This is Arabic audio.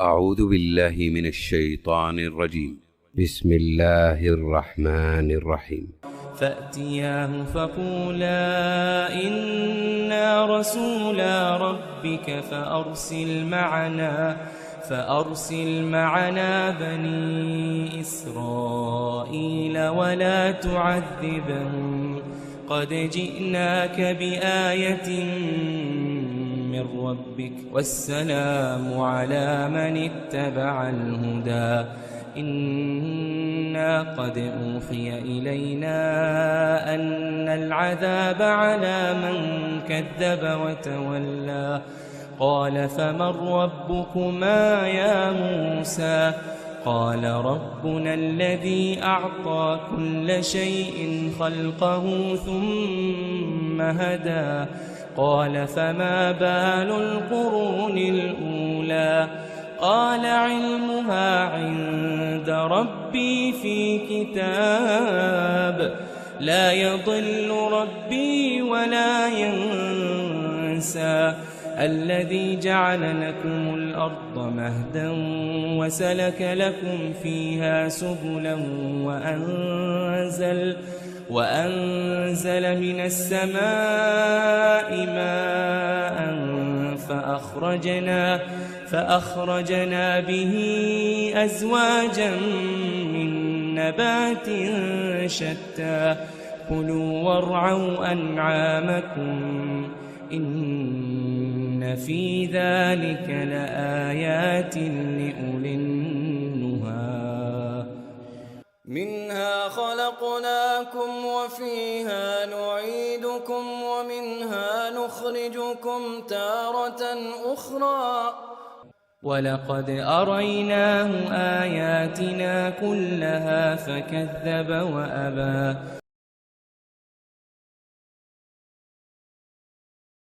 أعوذ بالله من الشيطان الرجيم. بسم الله الرحمن الرحيم. فأتياه فقولا إنا رسولا ربك فأرسل معنا بني إسرائيل ولا تعذبهم قد جئناك بآية من ربك والسلام على من اتبع الهدى إنا قد أوحي إلينا أن العذاب على من كذب وتولى قال فمن ربكما يا موسى قال ربنا الذي أعطى كل شيء خلقه ثم هدى قال فما بال القرون الأولى قال علمها عند ربي في كتاب لا يضل ربي ولا ينسى الذي جعل لكم الأرض مهدا وسلك لكم فيها سبلا وأنزل من السماء ماء فأخرجنا به أزواجا من نبات شتى كلوا وارعوا أنعامكم إن في ذلك لآيات لأولي النهى منها خلقناكم وفيها نعيدكم ومنها نخرجكم تارة أخرى ولقد أريناه آياتنا كلها فكذب وأبى